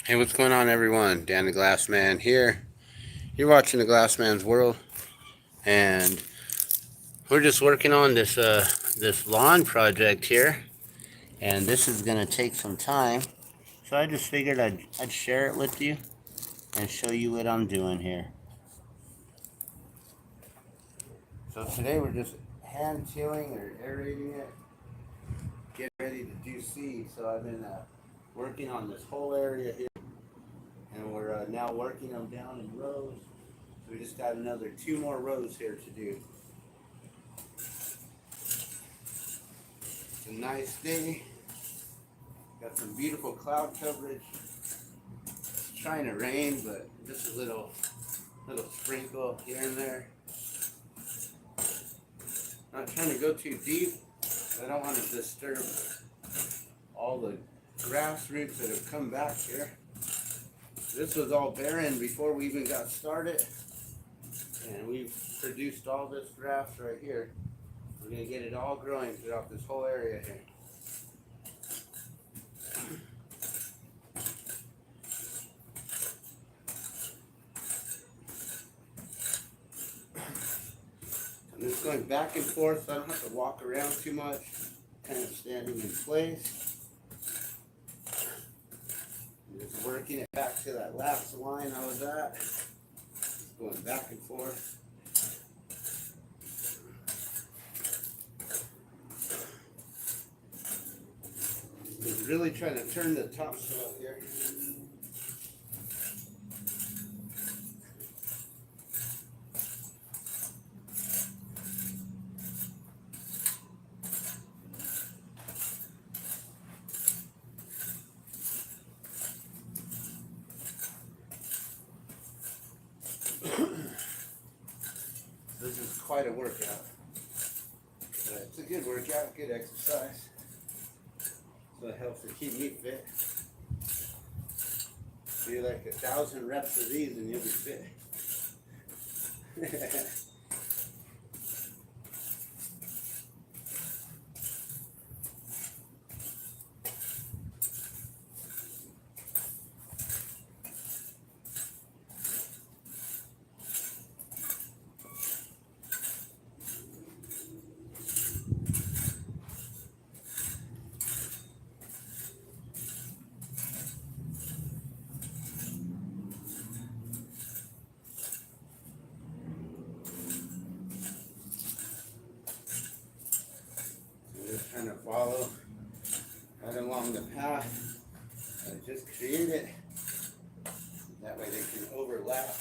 Hey, what's going on, everyone? Dan the Glass Man here. You're watching the Glass Man's World, and we're just working on this lawn project here, and this is gonna take some time. So I just figured I'd share it with you and show you what I'm doing here. So today we're just hand tilling or aerating it, getting ready to do seed. So I've been working on this whole area here, and we're now working them down in rows. So we just got another 2 more rows here to do. It's a nice day. Got some beautiful cloud coverage. It's trying to rain, but just a little sprinkle here and there. Not trying to go too deep. I don't want to disturb all the grass roots that have come back here. This was all barren before we even got started, and we've produced all this grass right here. We're going to get it all growing throughout this whole area here. I'm just going back and forth, so I don't have to walk around too much. Kind of standing in place. Just working it back to that last line I was at. Just going back and forth. Just really trying to turn the topsoil here. This is quite a workout. But it's a good workout, good exercise. So it helps to keep me fit. Do like 1,000 reps of these and you'll be fit. Just kind of follow right along the path and just create it. That way they can overlap.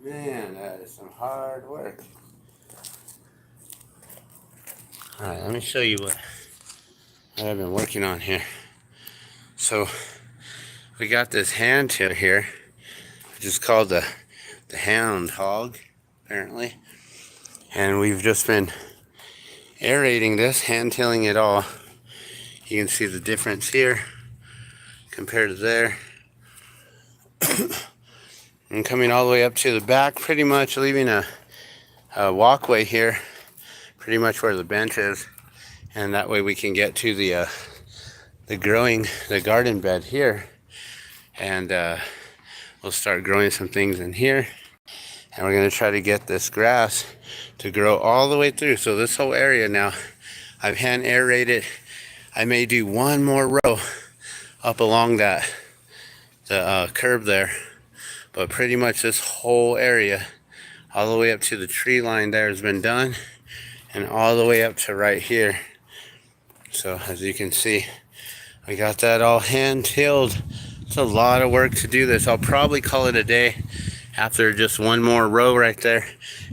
Man, that is some hard work. Alright, let me show you what I've been working on here. So, we got this hand tiller here, which is called the Hound Hog, apparently. And we've just been aerating this, hand tilling it all. You can see the difference here compared to there. And coming all the way up to the back, pretty much leaving a walkway here, pretty much where the bench is. And that way we can get to the garden bed here. And we'll start growing some things in here. And we're going to try to get this grass to grow all the way through. So this whole area now, I've hand aerated. I may do one more row up along the curb there. But pretty much this whole area, all the way up to the tree line there, has been done. And all the way up to right here. So as you can see, we got that all hand tilled. It's a lot of work to do this. I'll probably call it a day after just one more row right there.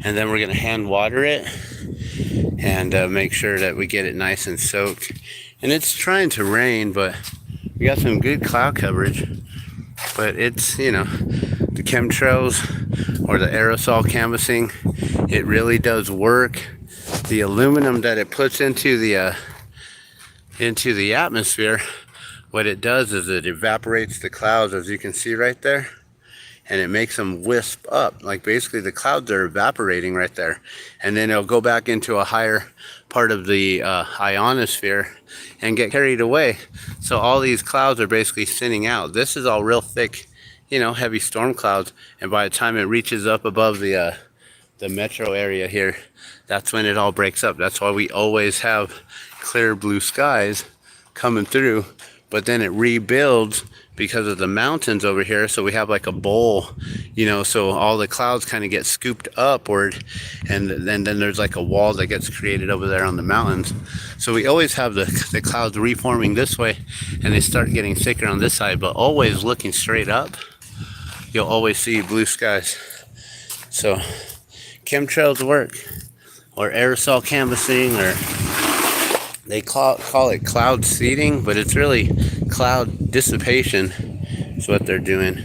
And then we're going to hand water it and make sure that we get it nice and soaked. And it's trying to rain, but we got some good cloud coverage. But it's, you know, the chemtrails or the aerosol canvassing, it really does work. The aluminum that it puts into the atmosphere, what it does is it evaporates the clouds, as you can see right there, and it makes them wisp up. Like basically the clouds are evaporating right there, and then it'll go back into a higher part of the ionosphere and get carried away. So all these clouds are basically thinning out. This is all real thick, you know, heavy storm clouds, and by the time it reaches up above the metro area here, that's when it all breaks up. That's why we always have clear blue skies coming through, but then it rebuilds because of the mountains over here. So we have like a bowl, you know, so all the clouds kind of get scooped upward, and then there's like a wall that gets created over there on the mountains. So we always have the clouds reforming this way, and they start getting thicker on this side, but always looking straight up, you'll always see blue skies. So chemtrails work, or aerosol canvassing, or they call it cloud seeding, but it's really cloud dissipation is what they're doing.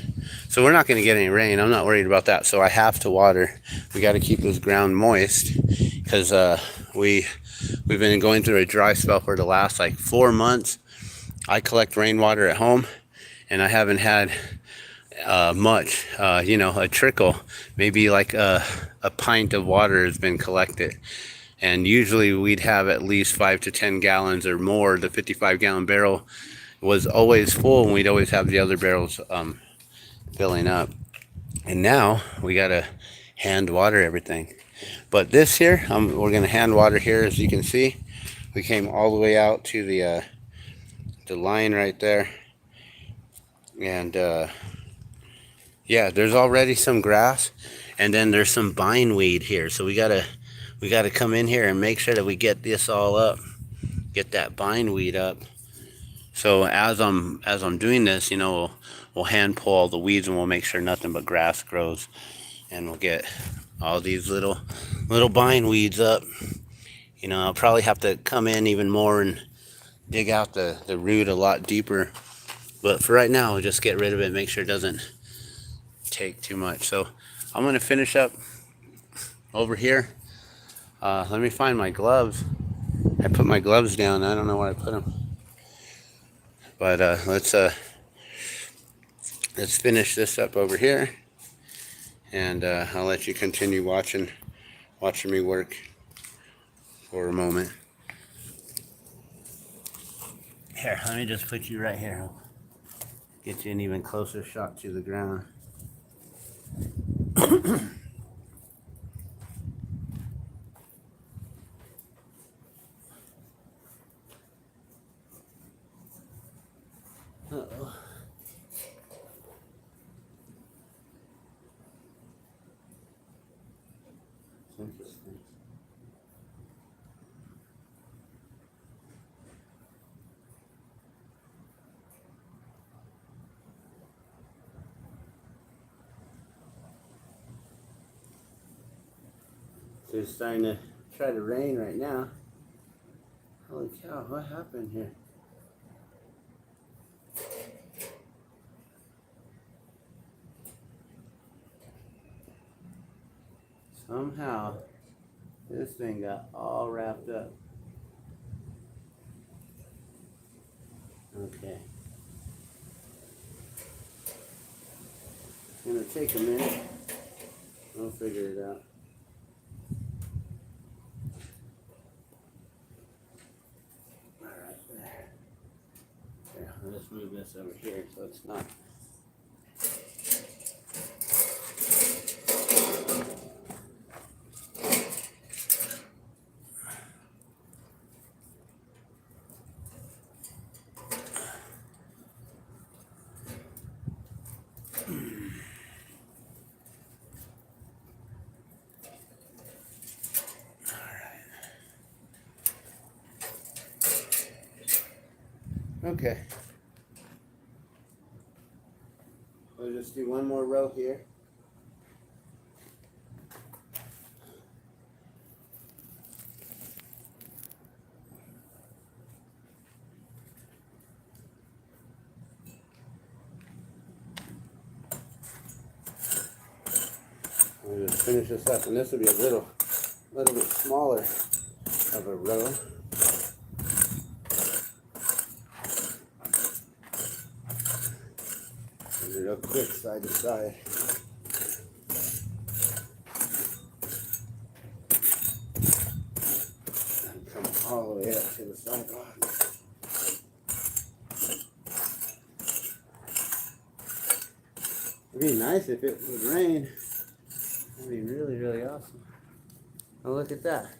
So we're not going to get any rain. I'm not worried about that. So I have to water. We got to keep this ground moist because we've been going through a dry spell for the last like 4 months. I collect rainwater at home, and I haven't had much, you know, a trickle, maybe like a pint of water has been collected. And usually we'd have at least 5 to 10 gallons or more. The 55-gallon barrel was always full, and we'd always have the other barrels filling up. And now we gotta hand water everything. But this here, we're gonna hand water here. As you can see, we came all the way out to the line right there, and yeah, there's already some grass, and then there's some bindweed here. So we gotta come in here and make sure that we get this all up, get that bindweed up. So as I'm doing this, you know, we'll hand pull all the weeds, and we'll make sure nothing but grass grows, and we'll get all these little bindweeds up. You know, I'll probably have to come in even more and dig out the root a lot deeper. But for right now, we'll just get rid of it, make sure it doesn't take too much. So I'm gonna finish up over here. Let me find my gloves. I put my gloves down. I don't know where I put them. But let's finish this up over here, and I'll let you continue watching me work for a moment. Here, let me just put you right here. Get you an even closer shot to the ground. Uh-oh. Interesting. So it's starting to try to rain right now. Holy cow, what happened here? Somehow, this thing got all wrapped up. Okay. It's gonna take a minute. We'll figure it out. Alright, there. There, let's move this over here so it's not. Okay. We'll just do one more row here. We'll just finish this up, and this will be a little bit smaller of a row. Real quick, side to side. And come all the way up to the sidewalk. It'd be nice if it would rain. That'd be really, really awesome. Oh, look at that.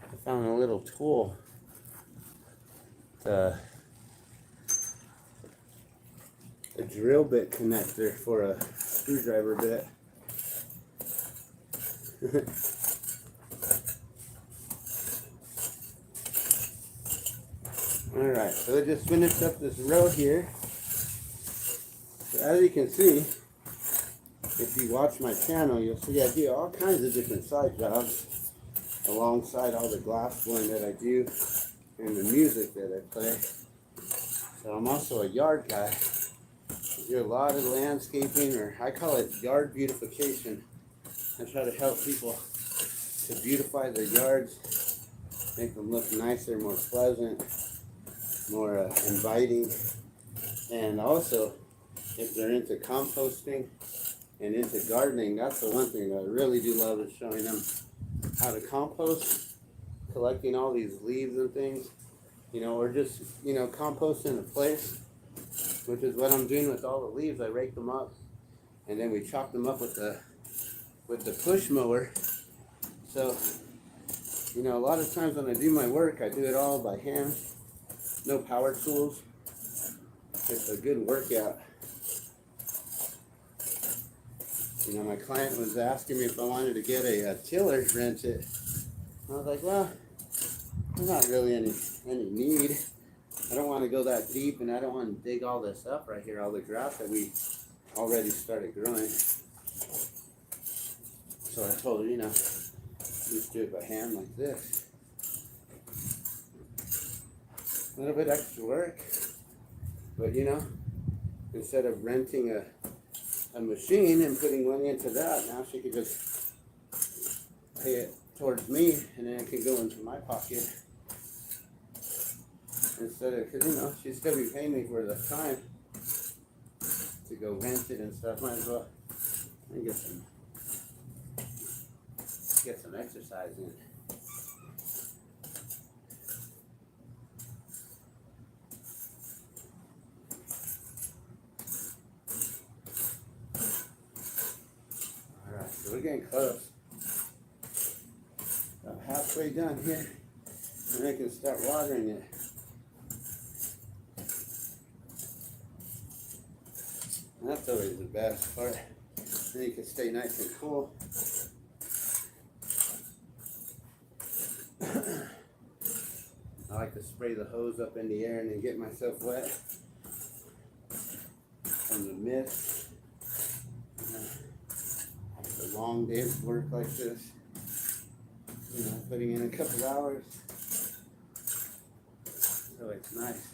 I found a little tool. A drill bit connector for a screwdriver bit. Alright, so I just finished up this row here. So as you can see, if you watch my channel, you'll see I do all kinds of different side jobs alongside all the glass blowing that I do and the music that I play. So I'm also a yard guy. I do a lot of landscaping, or I call it yard beautification. I try to help people to beautify their yards, make them look nicer, more pleasant, more inviting. And also, if they're into composting and into gardening, that's the one thing that I really do love, is showing them how to compost, collecting all these leaves and things, you know, or just, you know, composting a place, which is what I'm doing with all the leaves. I rake them up, and then we chop them up with the push mower. So, you know, a lot of times when I do my work, I do it all by hand, no power tools. It's a good workout. You know, my client was asking me if I wanted to get a tiller rented. I was like, well, there's not really any need. I don't want to go that deep, and I don't want to dig all this up right here, all the grass that we already started growing. So I told her, you know, just do it by hand like this. A little bit extra work, but you know, instead of renting a machine and putting money into that, now she could just pay it towards me, and then it can go into my pocket. Instead of, because you know, she'd still be paying me for the time to go rent it and stuff. Might as well get some exercise in. Alright, so we're getting close. I'm halfway done here, and I can start watering it. And that's always the best part. Then you can stay nice and cool. I like to spray the hose up in the air and then get myself wet from the mist. After a long day of work like this. You know, putting in a couple hours. So it's nice.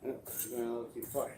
Oh, going a little too far.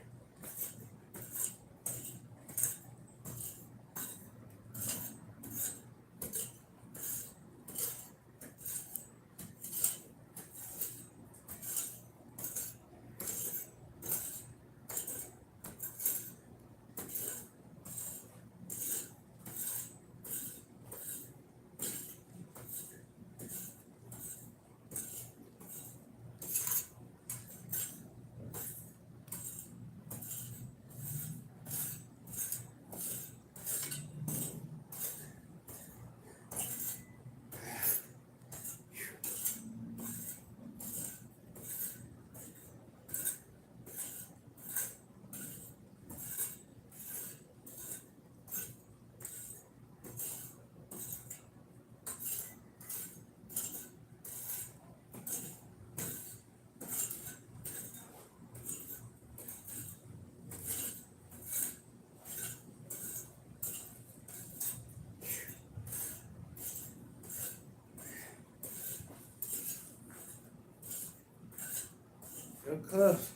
So close.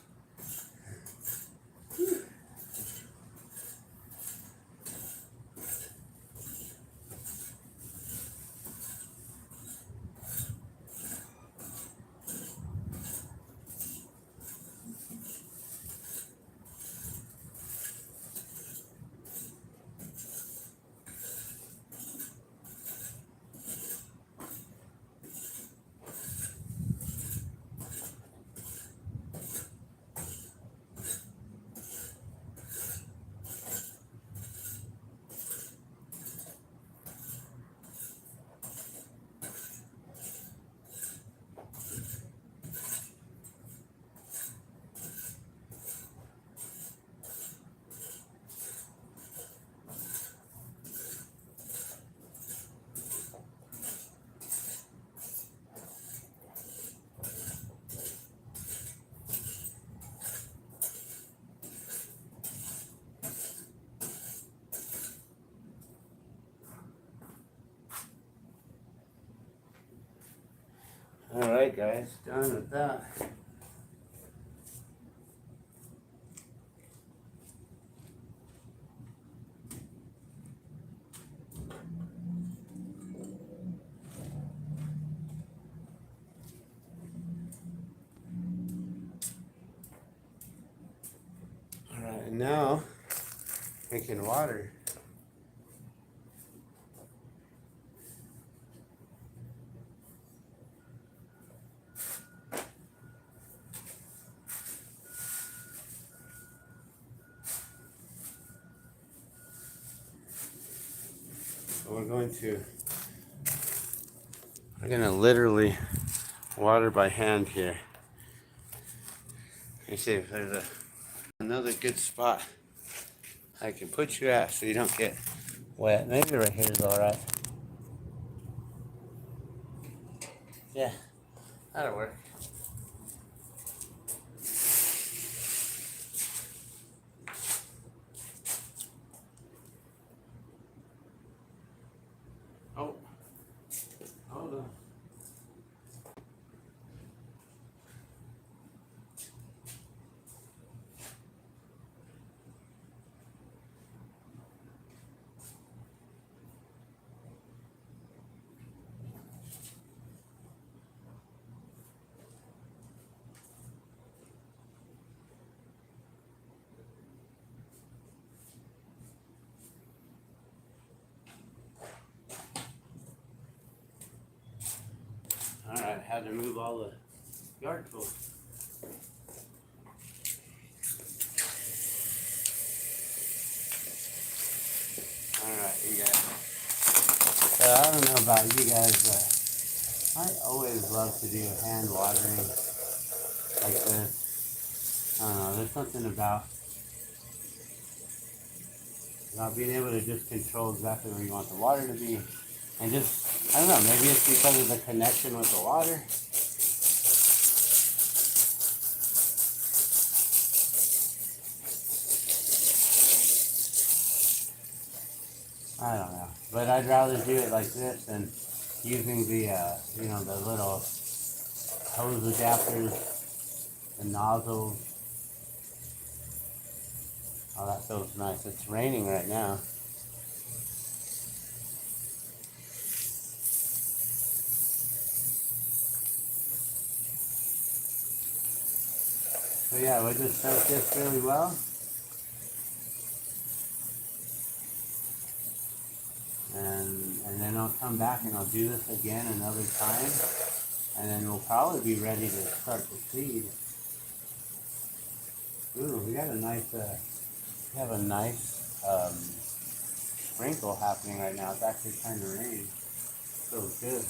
Alright guys, done with that. Alright, now we can water. So we're gonna literally water by hand here. Let me see if there's another good spot I can put you at so you don't get wet. Maybe right here is alright. Yeah, that'll work. Oh, hold on. Alright, had to move all the yard tools. Alright, you guys. So I don't know about you guys, but I always love to do hand watering like this. I don't know, there's something about being able to just control exactly where you want the water to be. And just, I don't know, maybe it's because of the connection with the water. I don't know. But I'd rather do it like this than using the, you know, the little hose adapters, the nozzles. Oh, that feels nice. It's raining right now. So yeah, we'll just soak this really well. And then I'll come back and I'll do this again another time. And then we'll probably be ready to start to seed. Ooh, we got a nice, we have a nice sprinkle happening right now. It's actually trying to rain. Feels good.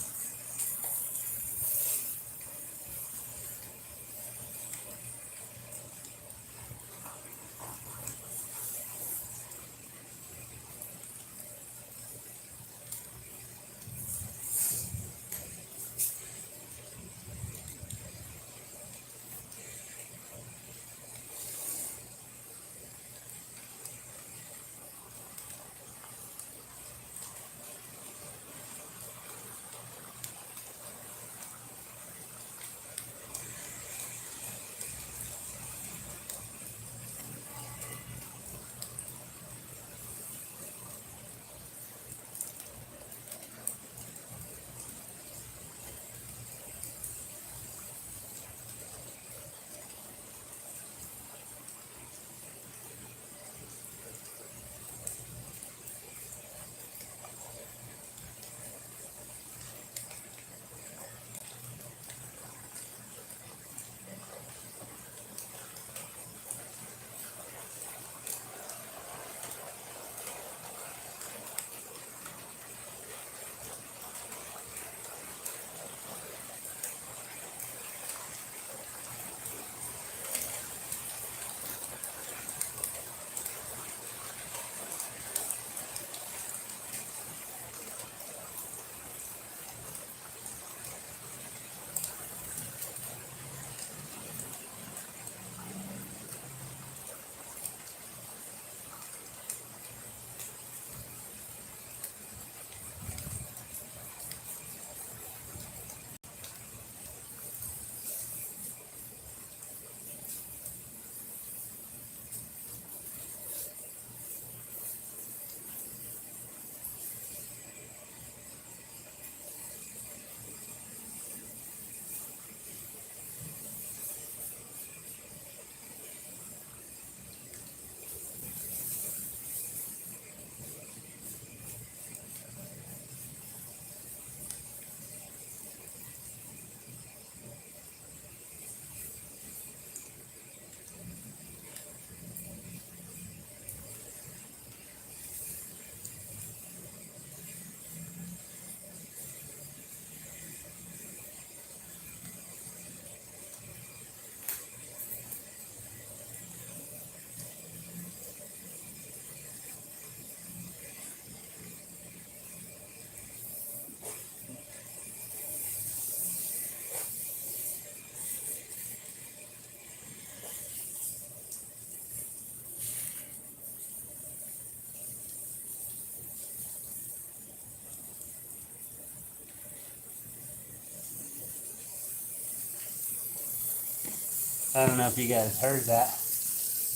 I don't know if you guys heard that.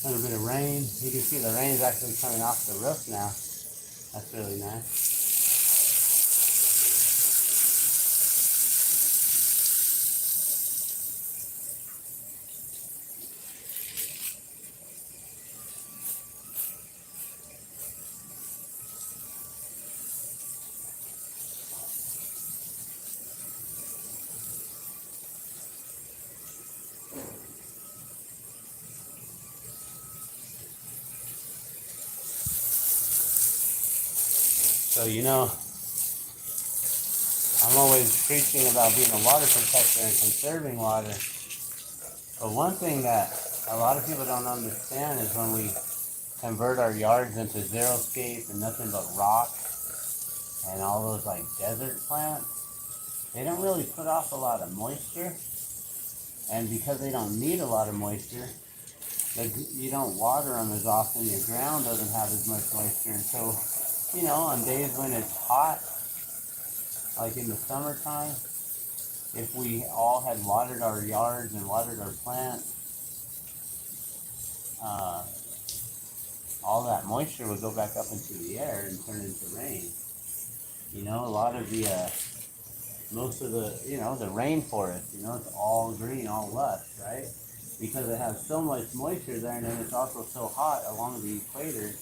A little bit of rain. You can see the rain is actually coming off the roof now. That's really nice. So, you know, I'm always preaching about being a water protector and conserving water. But one thing that a lot of people don't understand is when we convert our yards into xeriscape and nothing but rock and all those like desert plants, they don't really put off a lot of moisture. And because they don't need a lot of moisture, you don't water them as often. Your ground doesn't have as much moisture, and so you know, on days when it's hot, like in the summertime, if we all had watered our yards and watered our plants, uh, all that moisture would go back up into the air and turn into rain. You know, a lot of the, most of the, you know, the rainforest, you know, it's all green, all lush, right? Because it has so much moisture there, and then it's also so hot along the equator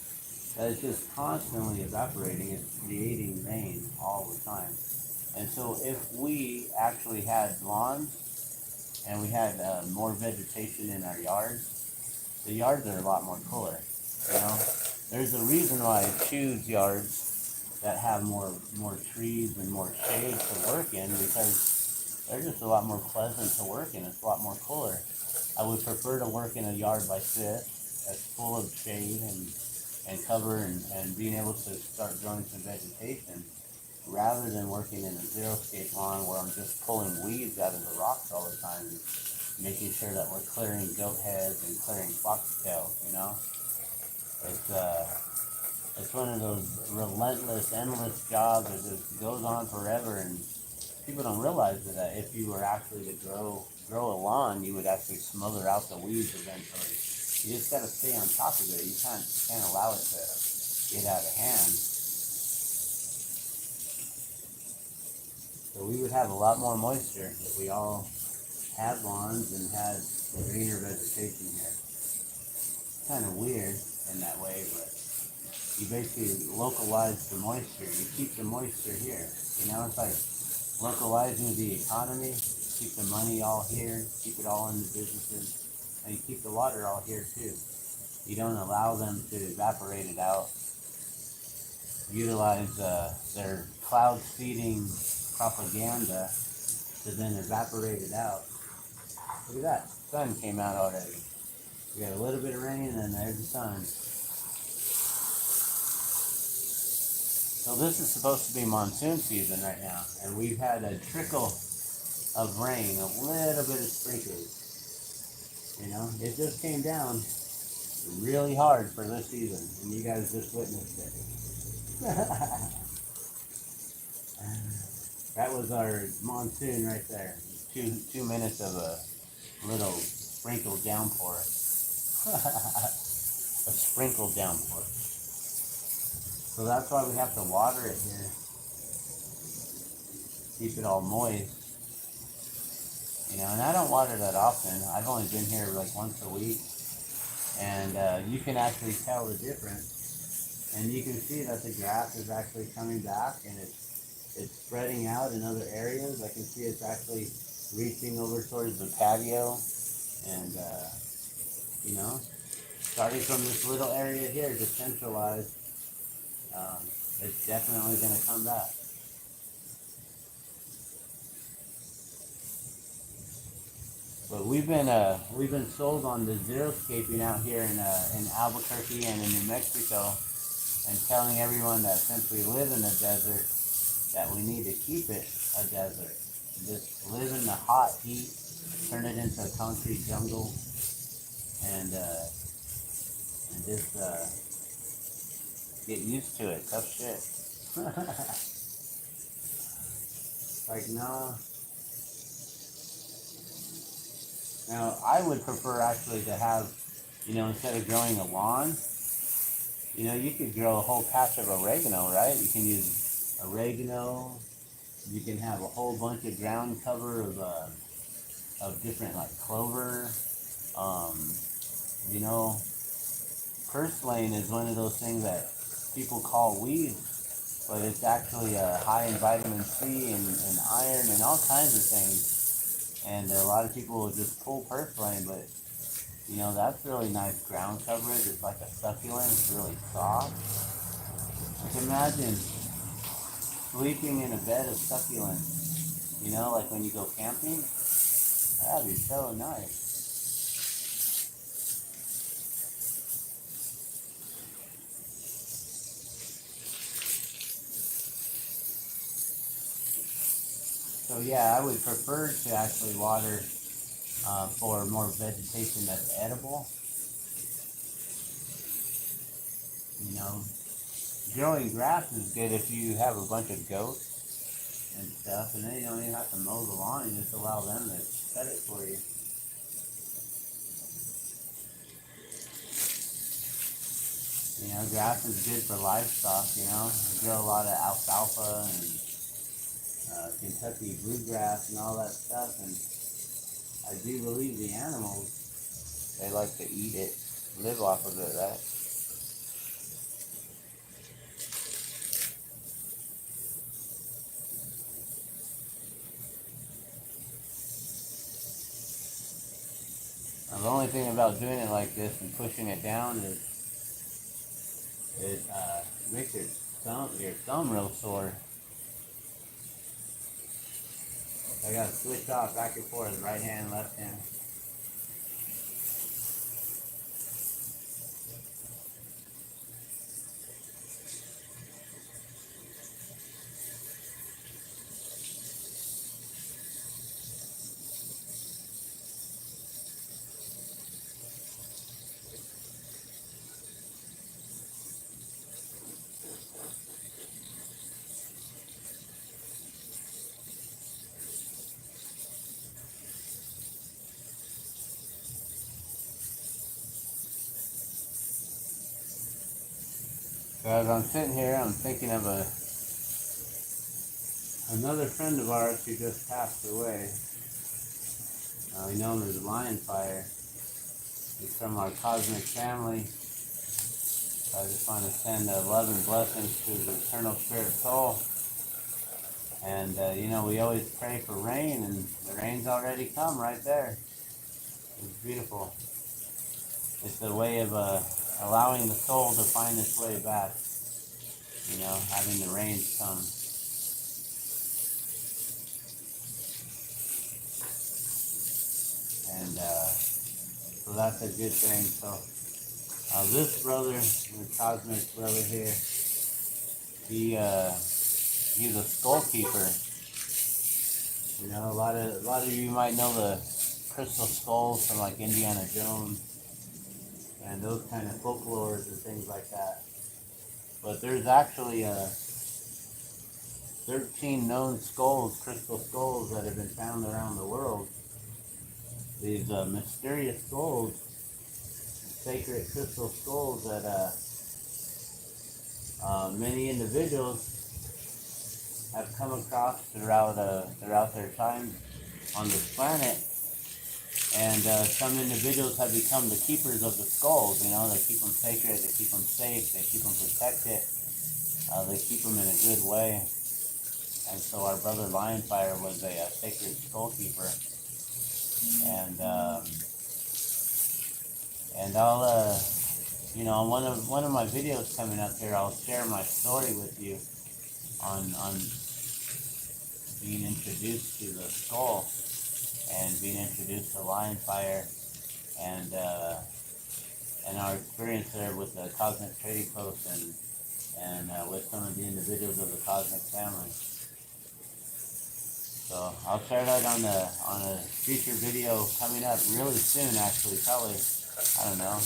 that it's just constantly evaporating. It's creating rain all the time. And so if we actually had lawns and we had more vegetation in our yards, the yards are a lot more cooler. You know, there's a reason why I choose yards that have more trees and more shade to work in, because they're just a lot more pleasant to work in. It's a lot more cooler. I would prefer to work in a yard like this that's full of shade and cover and being able to start growing some vegetation, rather than working in a xeriscape lawn where I'm just pulling weeds out of the rocks all the time and making sure that we're clearing goat heads and clearing foxtails, you know? It's one of those relentless, endless jobs that just goes on forever, and people don't realize that if you were actually to grow a lawn, you would actually smother out the weeds eventually. You just gotta stay on top of it. You can't allow it to get out of hand. So we would have a lot more moisture if we all had lawns and had greener vegetation here. Kind of weird in that way, but you basically localize the moisture. You keep the moisture here. You know, it's like localizing the economy. Keep the money all here. Keep it all in the businesses. And you keep the water all here too. You don't allow them to evaporate it out. Utilize their cloud seeding propaganda to then evaporate it out. Look at that. Sun came out already. We got a little bit of rain and then there's the sun. So this is supposed to be monsoon season right now, and we've had a trickle of rain, a little bit of sprinkles. You know, it just came down really hard for this season, and you guys just witnessed it. That was our monsoon right there. 2 minutes of a little sprinkle downpour. A sprinkle downpour. So that's why we have to water it here. Keep it all moist. You know, and I don't water that often. I've only been here like once a week. And you can actually tell the difference. And you can see that the grass is actually coming back, and it's spreading out in other areas. I can see it's actually reaching over towards the patio. And, you know, starting from this little area here, decentralized, it's definitely going to come back. But we've been sold on the xeriscaping out here in Albuquerque and in New Mexico, and telling everyone that since we live in the desert, that we need to keep it a desert. Just live in the hot heat, turn it into a concrete jungle, and just get used to it. Tough shit. Like, no. Now, I would prefer actually to have, you know, instead of growing a lawn, you know, you could grow a whole patch of oregano, right? You can use oregano. You can have a whole bunch of ground cover of different, like, clover. You know, purslane is one of those things that people call weeds, but it's actually high in vitamin C and iron and all kinds of things. And a lot of people will just pull purslane, but you know, that's really nice ground coverage. It's like a succulent. It's really soft. Like, imagine sleeping in a bed of succulents. You know, like when you go camping. That'd be so nice. So yeah, I would prefer to actually water for more vegetation that's edible. You know, growing grass is good if you have a bunch of goats and stuff, and then you don't even have to mow the lawn. You just allow them to cut it for you. You know, grass is good for livestock, you know. We grow a lot of alfalfa and Kentucky bluegrass and all that stuff, and I do believe the animals, they like to eat it, live off of it, right? Now, the only thing about doing it like this and pushing it down is it makes your thumb real sore. I gotta switch off back and forth, right hand, left hand. So as I'm sitting here, I'm thinking of another friend of ours who just passed away. We know him as Lion Fire. He's from our cosmic family. So I just want to send love and blessings to his eternal spirit soul. And you know, we always pray for rain, and the rain's already come right there. It's beautiful. It's a way of allowing the soul to find its way back, you know, having the rains come. And so that's a good thing. So this brother, the cosmic brother here, he's a skull keeper. You know, a lot of you might know the crystal skulls from like Indiana Jones and those kind of folklores and things like that. But there's actually 13 known skulls, crystal skulls, that have been found around the world. These mysterious skulls, sacred crystal skulls that many individuals have come across throughout their time on this planet. And some individuals have become the keepers of the skulls. You know, they keep them sacred, they keep them safe, they keep them protected, they keep them in a good way. And so our brother Lionfire was a sacred skull keeper. And I'll you know, on one of my videos coming up here, I'll share my story with you on being introduced to the skull and being introduced to Lionfire and our experience there with the Cosmic Trading Post and with some of the individuals of the Cosmic family. So I'll share that on a future video coming up really soon, actually, probably, I don't know.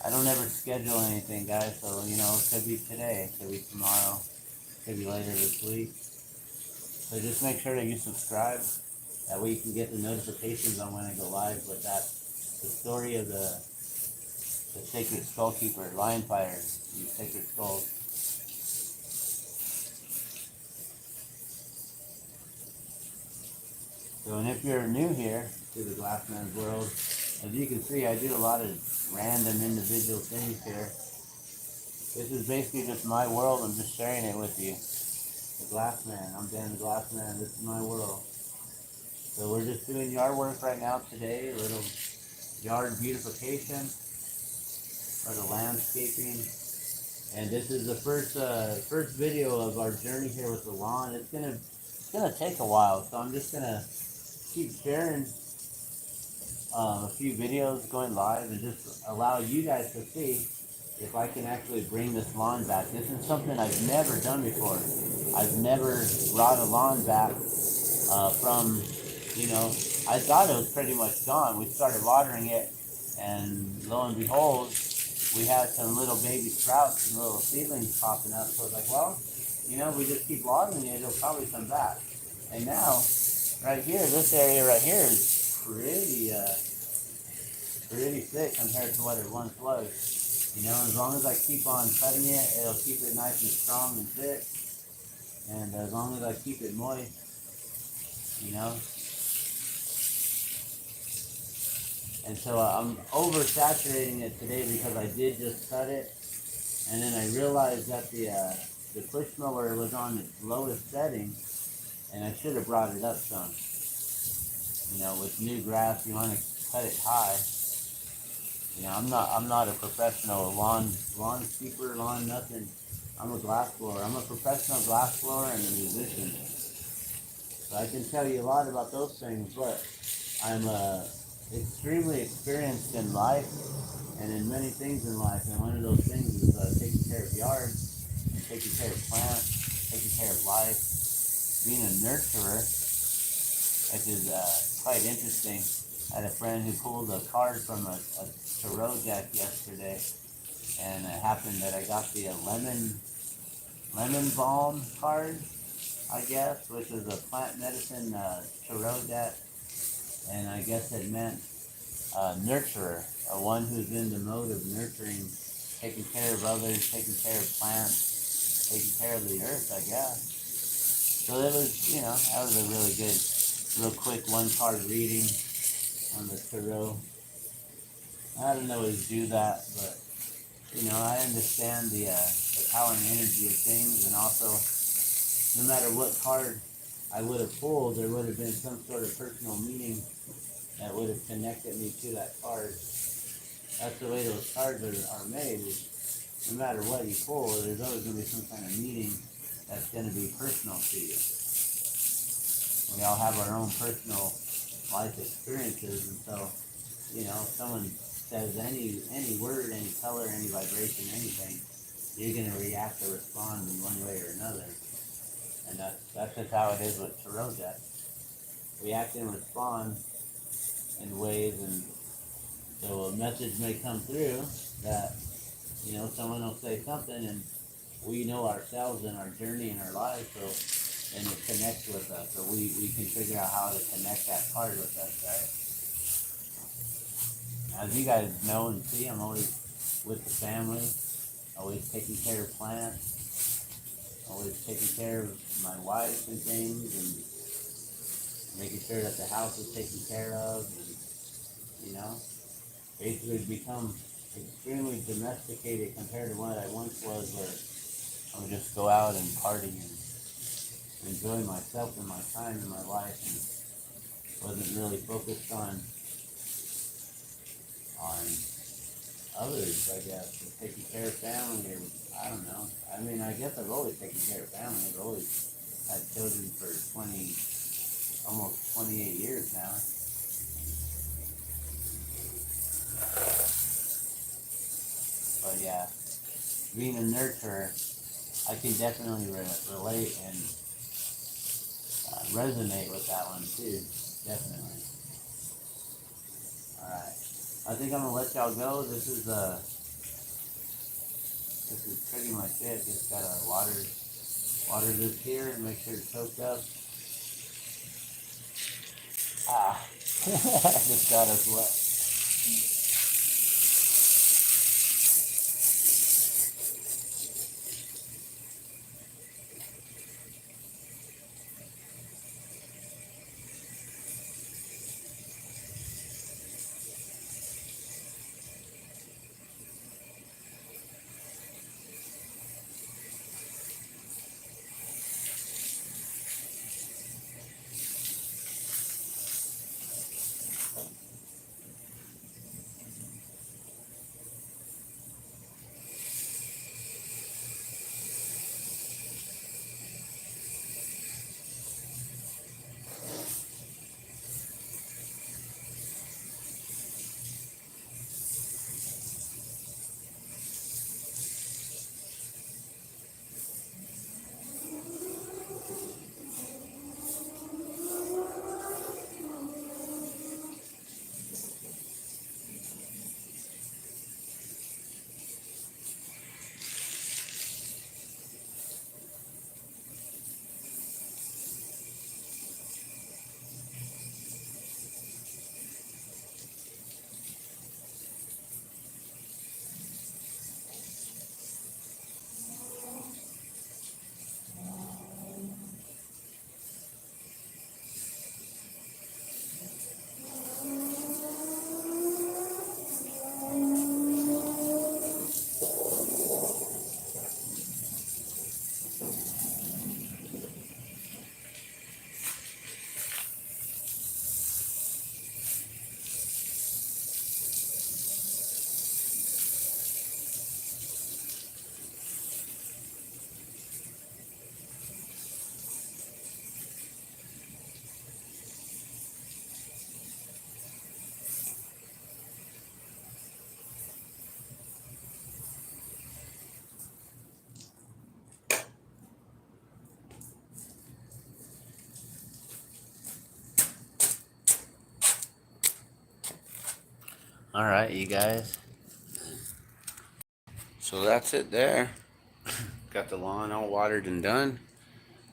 I don't ever schedule anything, guys, so, you know, it could be today, it could be tomorrow, it could be later this week. So just make sure that you subscribe. That way you can get the notifications on when I go live with that. The story of the sacred skull keeper, Lionfire, these sacred skulls. So, and if you're new here to the Glassman's world, as you can see, I do a lot of random individual things here. This is basically just my world. I'm just sharing it with you. The Glassman. I'm Dan the Glassman. This is my world. So we're just doing yard work right now today. A little yard beautification, a little landscaping. And this is the first video of our journey here with the lawn. It's gonna take a while, so I'm just gonna keep sharing a few videos going live and just allow you guys to see if I can actually bring this lawn back. This is something I've never done before. I've never brought a lawn back from, you know, I thought it was pretty much gone. We started watering it, and lo and behold, we had some little baby sprouts and little seedlings popping up. So I was like, well, you know, we just keep watering it, it'll probably come back. And now, right here, this area right here is pretty thick compared to what it once was. You know, as long as I keep on cutting it, it'll keep it nice and strong and thick. And as long as I keep it moist, you know. And so I'm oversaturating it today because I did just cut it. And then I realized that the push mower was on its lowest setting, and I should have brought it up some. You know, with new grass, you want to cut it high. You know, I'm not a professional lawn keeper, lawn nothing. I'm a glass blower. I'm a professional glass blower and a musician. So I can tell you a lot about those things, but I'm extremely experienced in life and in many things in life. And one of those things is taking care of yards, and taking care of plants, taking care of life, being a nurturer, which is quite interesting. I had a friend who pulled a card from a tarot deck yesterday, and it happened that I got the lemon balm card, I guess, which is a plant medicine tarot deck, and I guess it meant nurturer, one who's in the mode of nurturing, taking care of others, taking care of plants, taking care of the earth, I guess. So it was, you know, that was a really good, real quick one-card reading on the tarot. I don't always do that, but you know, I understand the power and energy of things, and also, no matter what card I would have pulled, there would have been some sort of personal meaning that would have connected me to that card. That's the way those cards are made. No matter what you pull, there's always going to be some kind of meaning that's going to be personal to you. We all have our own personal life experiences, and so, you know, if someone says any word, any color, any vibration, anything, you're going to react or respond in one way or another. And that's just how it is with tarot decks. React and respond in ways, and so a message may come through that, you know, someone will say something, and we know ourselves and our journey in our life, so, and it connects with us, so we can figure out how to connect that card with us, right? As you guys know and see, I'm always with the family, always taking care of plants, always taking care of my wife and things, and making sure that the house is taken care of, and, you know, basically become extremely domesticated compared to what I once was, where I would just go out and party and enjoy myself and my time in my life, and wasn't really focused on others, I guess, or taking care of family, or I don't know. I mean, I guess I've always taken care of family. I've always had children for almost 28 years now. But yeah, being a nurturer, I can definitely relate and resonate with that one too, definitely. Alright, I think I'm gonna let y'all go. This is pretty much it. Just gotta water this here and make sure it's soaked up. Just got us wet. Alright, you guys. So that's it there. Got the lawn all watered and done.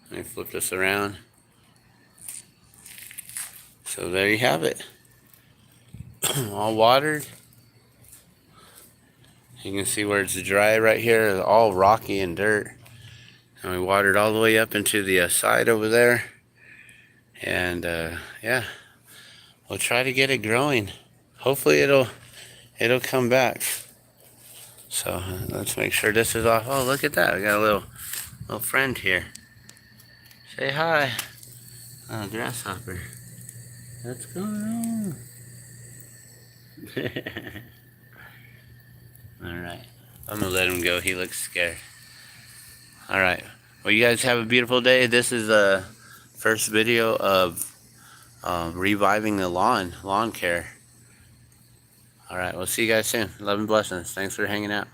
Let me flip this around. So there you have it. All watered. You can see where it's dry right here. It's all rocky and dirt. And we watered all the way up into the side over there. And yeah, we'll try to get it growing. Hopefully it'll come back. So let's make sure this is off. Oh, look at that. We got a little friend here. Say hi. Oh, grasshopper. What's going on? Alright. I'm gonna let him go. He looks scared. Alright. Well, you guys have a beautiful day. This is the first video of reviving the lawn care. Alright, we'll see you guys soon. Love and blessings. Thanks for hanging out.